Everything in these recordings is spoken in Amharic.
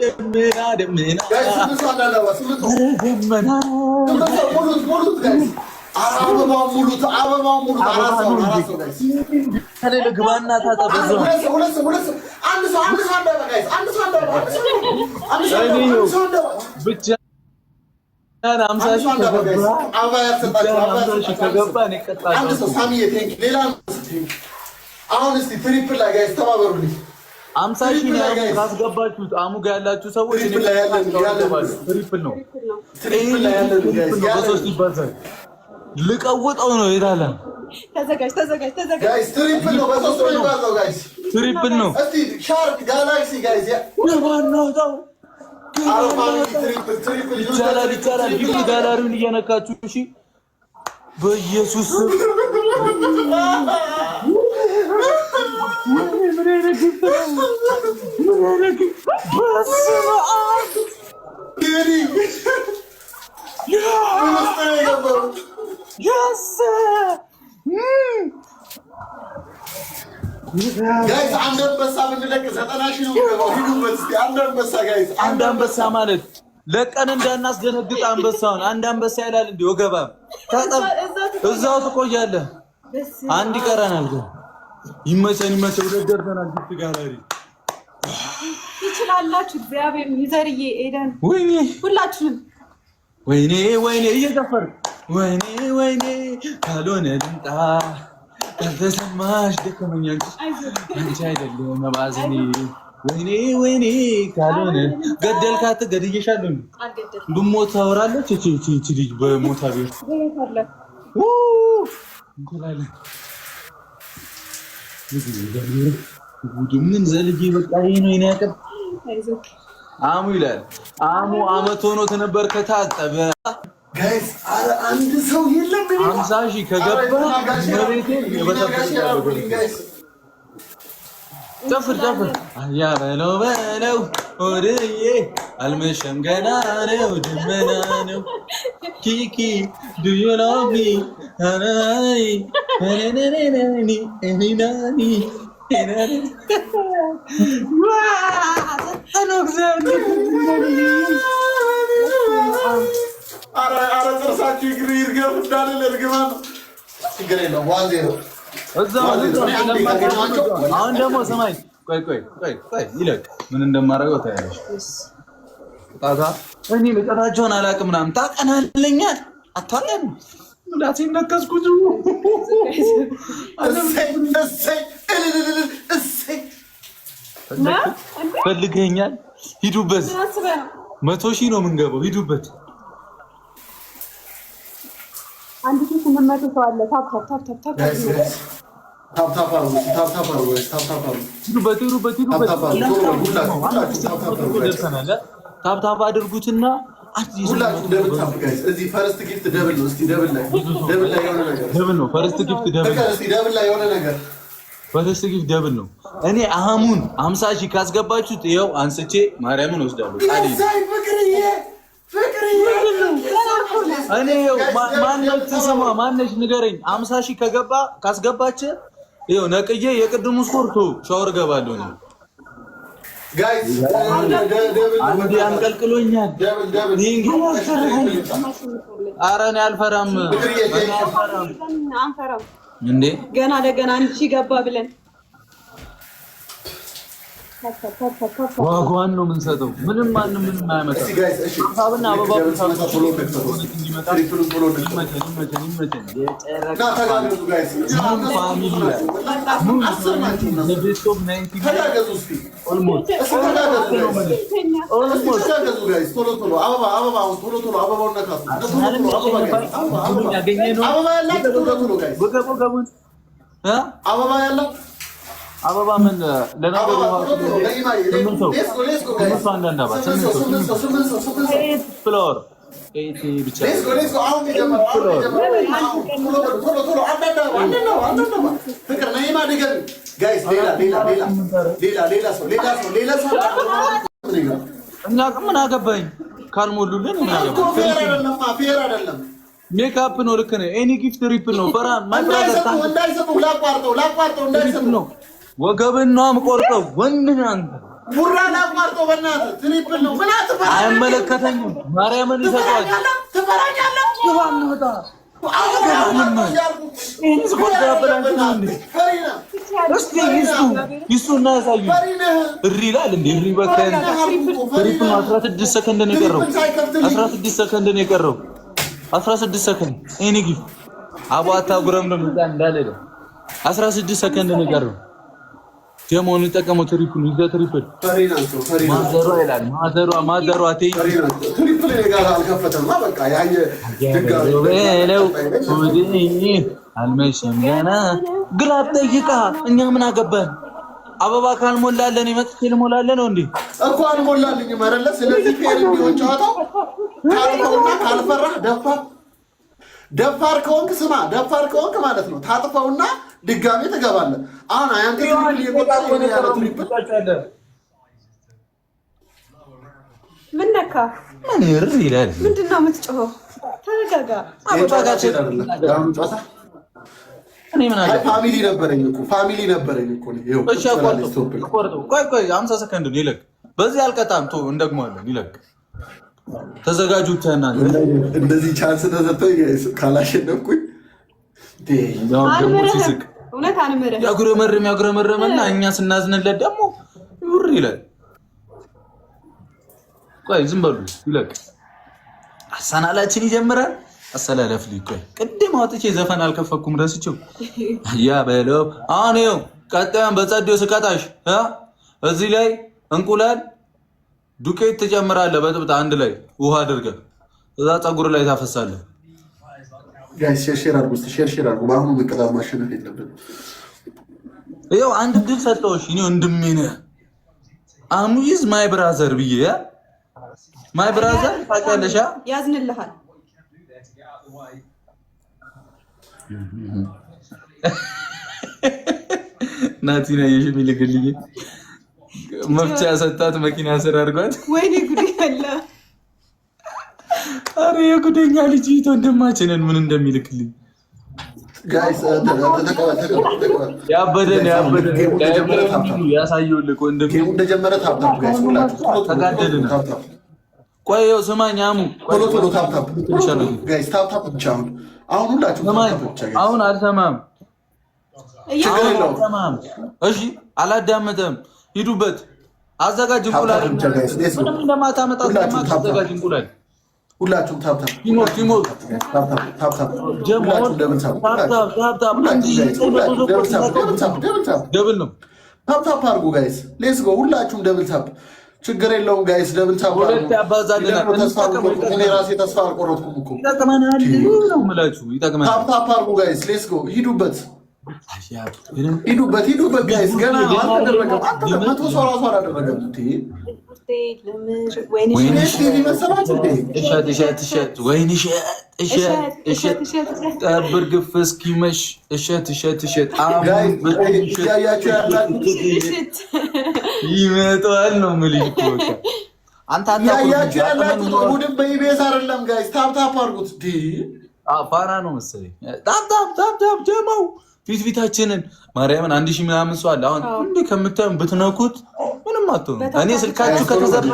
ደመና አሁን እስቲ ትሪፕል ላይ ጋይስ ተባበሩልኝ። 50 ሺህ ነው ካስገባችሁት አሙ ጋር ያላችሁ ሰዎች ትሪፕል ላይ ያለ ትሪፕል ነው። ትሪፕል ላይ ያለ በሶስት ይባዛል። ልቀውጠው ነው ይላል። ተዘጋጅ ጋይስ ትሪፕል ነው በሶስት ነው ይባዛው ጋይስ ትሪፕል ነው። እስቲ ሻርፕ ጋላክሲ ጋይስ ለማነው ታው ትሪፕል ይቻላል $50 እየነካችሁ እሺ በኢየሱስ ጋይስ አንድ አንበሳ ብንለቅ 90 ሺህ ነው ሂዱበት እስቲ አንድ አንበሳ ጋይስ አንድ አንበሳ ማለት ለቀን እንዳናስደነግጥ አንበሳውን አንድ አንበሳ ይላል እንዴ ወገባም ታጠብ እዛው ትቆያለህ አንድ ይቀራናል ግን ይመቸን ወደደርተናል ግፍ ጋላሪ ይችላልላችሁ እግዚአብሔር ይዘርዬ ኤደን ወይኔ ሁላችሁም ወይኔ እየዘፈር ወይኔ ካልሆነ ልምጣ ካልተሰማሽ ደከመኛል አንቺ አይደለም መባዝኒ ወይኔ ካልሆነ ገደልካት ገድዬሻለሁ ብሞት ታወራለች እቺ ልጅ በሞታ ቤት እንቆላለን ምን ዘልጂ በቃ ይሄ ነው ያቀብ አሙ ይላል አሙ አመት ሆኖት ነበር ከታጠበ ጋይስ አረ አንድ ሰው የለም 50 ሺህ ከገባ መሬቴ የበተበተ ጋይስ ጨፍር አያ በለው ወርዬ አልመሸም ገና ነው ደመና ነው ኪኪ ዱ ዩ ላቭ ሚ አናይ ነነነነኒ ኤኒናኒ አረ ጥርሳችሁ ይግሪ ይርገፍ እንዳለ ለርግማ ችግር የለም 1-0 አሁን ደግሞ ሰማይ ቆይ ይለቅ ምን እንደማደርገው ታያለሽ ታታ እኔ ለቀታቸውን አላውቅም ምናምን ታቀናለኛል አታቀን እንዳትኝ ነከስኩት ፈልገኛል ሂዱበት 100 ሺህ ነው የምንገባው ሂዱበት አንድ ሺህ 800 ሰው አለ ታፕ ታፕ አድርጉትና ሁላችሁ ደብል ታፕ ጋይስ እዚህ ፈርስት ጊፍት ደብል ነው እስቲ ደብል ላይ የሆነ ነገር ደብል ነው ፈርስት ጊፍት ደብል ነው እስቲ ደብል ላይ የሆነ ነገር ፈርስት ጊፍት ደብል ነው እኔ አህሙን 50 ሺህ ካስገባችሁት ይኸው አንስቼ ማርያምን ወስዳለሁ እኔ ማነች ንገረኝ 50 ሺህ ካስገባች ይኸው ነቅዬ የቅድሙ ስፖርቱ ሻወር ገባለሁ ነው ጋይስ አንዴ አንቀልቅሎኛል ኧረ እኔ አልፈራም እንዴ ገና ለገና አንቺ ገባ ብለን ዋጋዋን ነው የምንሰጠው ምንም ማንም ምንም አያመጣም ሀሳብና አበባ አበባ ምን ለነገሩ ፍሎር ብቻ እኛ ምን አገባኝ ካልሞሉልን ምን አገባኝ ሜካፕ ነው ልክ ነህ ኤኒ ጊፍት ትሪፕል ነው ፈራ እንዳይሰጡ ላቋርጠው ወገብን ነው የምቆርጠው ወንድ አንተ ቡራን አቋርጦ በእናትህ ትሪፕል ነው። ምን አትፈራ? አይመለከተኝም። ማርያምን ይሰጣል። ትፈራኛለህ? ይሱና ያሳዩ እሪ ይላል እንዴ? እሪ በቃ ትሪፕል 16 ሰከንድ ነው የቀረው። 16 ሰከንድ ነው የቀረው። 16 ሰከንድ እኔ ግፍ አቧታ ጉረም ነው እንዳለ 16 ሰከንድ ነው የቀረው። ደሞን ተጠቀመው ትሪፕል ይዘ ትሪፕል ማዘሯ ይላል ማዘሯ ትሪፕል ጋር አልከፈተም። በቃ ያየ ድጋለው ወዲኒ አልመሽም ገና ግላብ ጠይቃ እኛ ምን አገባን? አበባ ካልሞላለን ይመጥቼ ልሞላለን ነው እንዴ? እኮ አልሞላልኝ ማረለ። ስለዚህ ፌር ቢሆን ጨዋታው ካልፈውና ካልፈራህ ደፋር ከሆንክ ስማ፣ ደፋር ከሆንክ ማለት ነው ታጥፈውና ድጋሜ ትገባለህ። አሁን አያንተ ትሪፕል እየቆጠረ ነው ያለው። ትሪፕል ምን ነካ? ምን ይር ይላል? ምንድነው የምትጮኸው? ተረጋጋ። እኔ ምን አለ ፋሚሊ ነበረኝ እኮ ነው። እሺ ቆርጦ ቆይ 50 ሰከንድ ነው ይለቅ። በዚህ አልቀጣም ቶ እንደግመዋለን ይለቅ። ተዘጋጁ ተና እንደዚህ ቻንስ ተሰጥቶኝ ካላሸነፍኩኝ እውነት አንመረም። ያጉረመረመና እኛ ስናዝንለት ደግሞ ይውር ይላል። ቆይ ዝም በሉ ይለቅ። አሰናላችን ይጀምራል። አሰላለፍ ሊቆይ ቅድም አውጥቼ ዘፈን አልከፈኩም ረስቼው ያ በለው። አሁን ይኸው ቀጣዩን በጸዴው ስቀጣሽ እዚህ ላይ እንቁላል ዱቄት ትጨምራለህ። በጥብጣ አንድ ላይ ውሃ አድርገህ እዛ ፀጉር ላይ ታፈሳለህ። ጋይስ ሼር አድርጉ። በአሁኑ መቀጣት ማሸነፍ የለብንም። ይኸው አንድ ድል ሰጠሁሽ። እኔ ወንድሜ ነህ። አሙይዝ ማይ ብራዘር ብዬ ማይ ብራዘር ታውቂያለሽ? ያዝንልሃል። ናቲና የሚልክልኝ መፍቻ ሰጣት መኪና ስር አድርጓት። ወይኔ ጉድ ያለ አረ የጉደኛ ልጅ ወንድማችንን ምን እንደሚልክልኝ ጋይስ ያበደን ያሳየው ልክ ወንድም እንደጀመረ ታፕታፕ ጋይስ ሁላችሁ ተጋደልን። ቆይ ስማኝ አሙ ቶሎ ታፕታፕ ጋይስ ታፕታፕ ብቻ አሁን ሁላችሁ አሁን አልሰማም። አልሰማም። እሺ አላዳመጠም። ሂዱበት አዘጋጅ እንቁላል ምንም እንደማታመጣ አዘጋጅ እንቁላል ሁላችሁም ታፕታፕ ደብል ነው። ታፕታፕ አድርጉ ጋይስ ሌትስ ጎ። ሁላችሁም ደብል ታፕ ችግር የለውም ጋይስ ደብል ታፕ እኔ ራሴ ተስፋ አልቆረጥኩም እኮ ይጠቅመናል ነው የምላችሁ። ይጠቅመናል። ታፕታፕ አድርጉ ጋይስ ሌትስ ጎ። ሂዱበት ጋይስ ገና አልተደረገም። መቶ ሰው ራሱ አላደረገም። ጠብር ግፍ እስኪመሽ እሸት ይመጣል ነው የምልሽ እኮ አንተ ያያችሁ ያላችሁ ቡድን በኢቢኤስ አይደለም ጋይስ። ታፕታፕ አድርጉት። ፋራ ነው መሰለኝ። ታፕታፕ ጀማው ፊታችንን ማርያምን 1000 ምናምን ሰው አለ። አሁን እንዴ ከምታዩም ብትነኩት ምንም አትሆኑ። እኔ ስልካችሁ ከተዘራ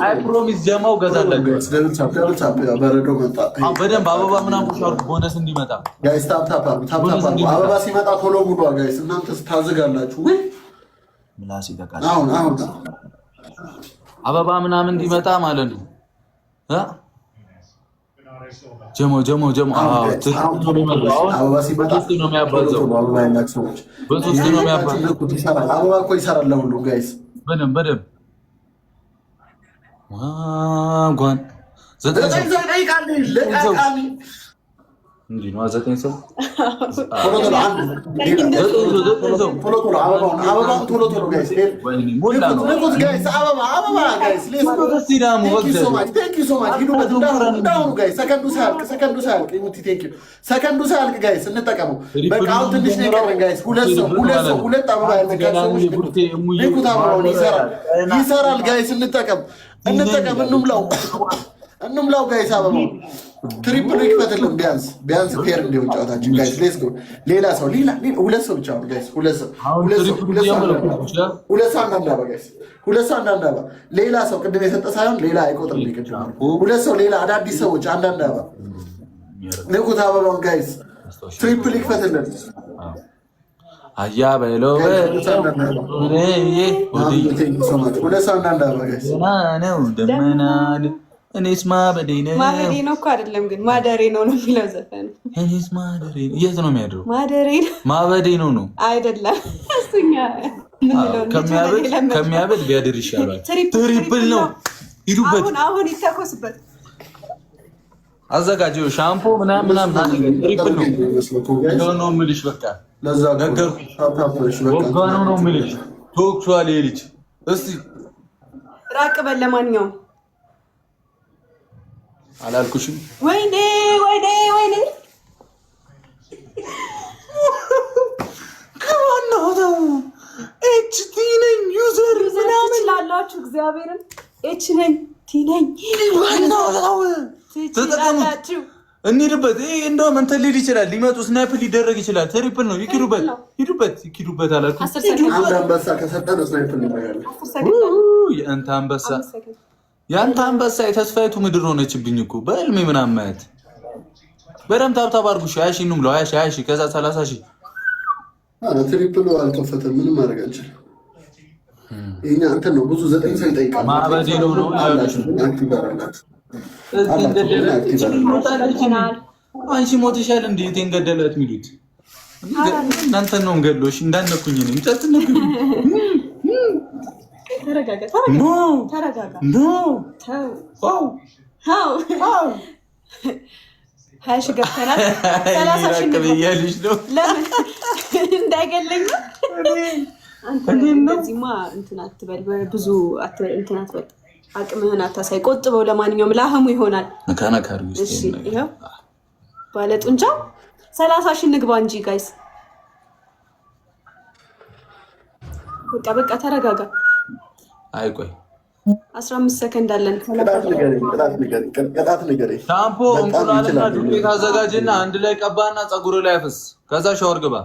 አይ ፕሮሚስ ጀማው ገዛላችሁ። በረዶ መጣ። በደንብ አበባ ምናምን ቁሻሩ ቦነስ እንዲመጣ ጋይስ ታፕታፕ አበባ ሲመጣ ቶሎ ጉዷ ጋይስ። እናንተ ታዝጋላችሁ ወይ ምላስ ይተካል። አሁን አበባ ምናምን እንዲመጣ ማለት ነው። ጀሞ አበባ ሲመጣ ነው የሚያባዛው። በሶስት ነው የሚያባዛው። አበባ እኮ ይሰራል ለሁሉም ጋይስ። በደንብ ዋጓን እንዲህ ነው። 9 ሰው ቶሎ ጋይስ ሰከንዱ ሳያልቅ ጋይስ እንጠቀመው። በቃ አሁን ትንሽ ነው የቀረን ጋይስ። ሁለት አበባ ይሰራል ጋይስ። እንጠቀም እንሙላው። እንምላው ጋይስ አበባው ትሪፕል ይክፈትልን ቢያንስ ፌር እንዲሆን ጨዋታችን ጋይስ ሌትስ ጎ ሌላ ሰው ሁለት ሰው ብቻ ጋይስ ሁለት ሰው አንዳንድ አባ ጋይስ ሁለት ሰው አንዳንድ አባ ሌላ ሰው ቅድም የሰጠ ሳይሆን ሌላ አይቆጥርም ይቅድም ሁለት ሰው ሌላ አዳዲስ ሰዎች አንዳንድ አባ ንቁት አበባውን ጋይስ ትሪፕል ይክፈትልን አያ በሎ ሁለት ሰው አንዳንድ አባ ጋይስ ነው ደመናል እኔስ ማበዴ ነው እኮ አይደለም ግን ማደሬ ነው የሚለው ዘፈን። እኔስ ማደሬ ነው። የት ነው የሚያድረው? ማደሬ ነው ማበዴ ነው አይደለም። እሱኛ ከሚያበድ ቢያድር ይሻላል። ትሪፕል ነው። ሂዱበት። አሁን ይተኮስበት። አዘጋጀው ሻምፖ ምናምን ትሪፕል ነው ነው የምልሽ። በቃ ለዛ ነገርኩሽ። ወጋኑ ነው የምልሽ። ቶክሷል ልጅ። እስቲ ራቅ በል። ለማንኛውም አላልኩሽም? ወይኔ ከዋናው ኤችቲ ነኝ ዩዘር ምናምን ላላችሁ እግዚአብሔርን ኤች ነኝ ቲ ነኝ ዋናው ተጠቀሙት። እንሂድበት። ይሄ እንደውም እንትን ሊል ይችላል፣ ሊመጡ ስናይፕ ሊደረግ ይችላል። ትሪፕል ነው። ይኪዱበት አላልኩም? አንድ አንበሳ ከሰጠን ስናይፕ እንበጋለን። ያንተ አንበሳ የተስፋይቱ ምድር ሆነችብኝ እኮ በህልሜ ምናምን ማየት። በደምብ ታብታብ አድርጉ። 20 ሺህ ነው 20 ሺህ ከዛ 30 ሺህ። ትሪፕሉ አልከፈተም። ምንም ማድረግ አንችልም። የኛ እንትን ነው ብዙ 9 ሰው ይጠይቃል። ማበዴ ነው አንቺ ሞትሻል እንዴ? እቴን ገደላት የሚሉት እናንተን ነው ገድሎሽ እንዳነኩኝ ነው እንጨትነኩኝ። ተረጋጋ። ሀያ ሺህ ገብተናል። 30 ሺህ ብያለሽ ነው እንዳይገለኝ እንደዚህማ እንትን አትበል፣ ብዙ እንትን አትበል፣ አቅምህን አታሳይ፣ ቆጥበው። ለማንኛውም ለአህሙ ይሆናል። ይኸው ባለ ጡንቻ 30 ሺህ እንግባ እንጂ ጋይስ። በቃ ተረጋጋ። አይቆይ 15 ሰከንድ አለን። ቅጣት ንገረኝ። ሻምፖ እንቁላልና ዱቄት አዘጋጅና አንድ ላይ ቀባና ፀጉር ላይ አፍስ። ከዛ ሻወር ግባ።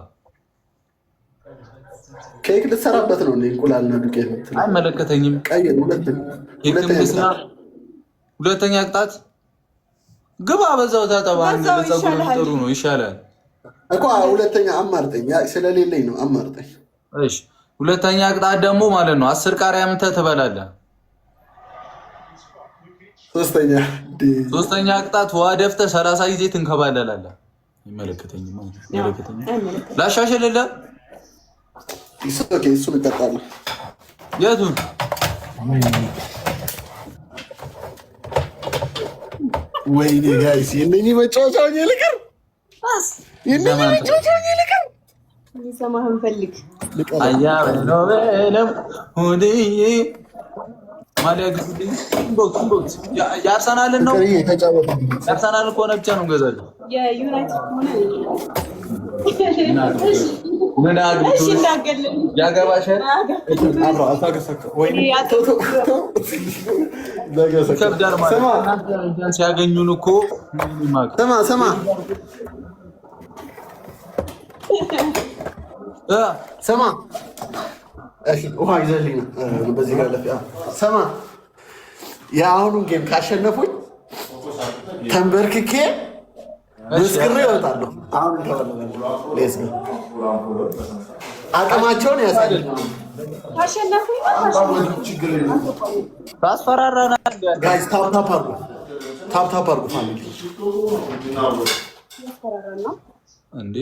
ኬክ ልትሰራበት ነው እንዴ? እንቁላልና ዱቄት ነው። አይመለከተኝም። ቀይ ሁለተኛ ቅጣት ግባ። በዛው ታጠባ። አንድ ለፀጉር ጥሩ ነው፣ ይሻላል እኮ። ሁለተኛ አማርጠኝ፣ ስለሌለኝ ነው። አማርጠኝ። እሺ ሁለተኛ ቅጣት ደግሞ ማለት ነው 10 ቃሪያ ምንተ ትበላለህ። ሶስተኛ ቅጣት ውሃ ደፍተህ 30 ጊዜ ትንከባለላለህ። ይመለከተኝም ላሻሽልልህ። እሱን እቀጣለሁ። የቱን? ወይኔ ጋይስ የእነኚህ መጫወቻውን ይልቀር ሰማህን ፈልግ አያ ነው በለም ሁዲዬ ማሊያ ግዙልኝ። ቦክስ ያርሰናልን ነው ያርሰናል ከሆነ ብቻ ነው ገዛለሁ። የዩናይትድ ከሆነ ምን አግብቶ ያገባሻል? አብረው አታገሰከ ወይኔ ሲያገኙን እኮ ስማ ስማ እሺ፣ ውሃ ይዘልኝ በዚህ ጋር ለፊያ ስማ፣ የአሁኑን ጌም ካሸነፉኝ ተንበርክኬ መስክሬ እወጣለሁ። አሁን ሌስ አቅማቸውን ያሳያል። ካሸነፉኝ ታስፈራራናል። ጋይስ ታፕ አድርጉ ፋሚሊ እንዴ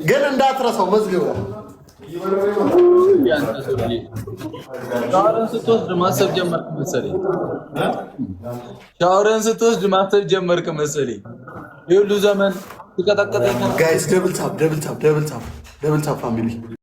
ግን እንዳትረሳው መዝገብ ሻወርን ስትወስድ ማሰብ ጀመርክ መሰለኝ። የሁሉ ዘመን ትቀጠቀጠኝ። ጋይስ ደብል ታፕ ፋሚሊ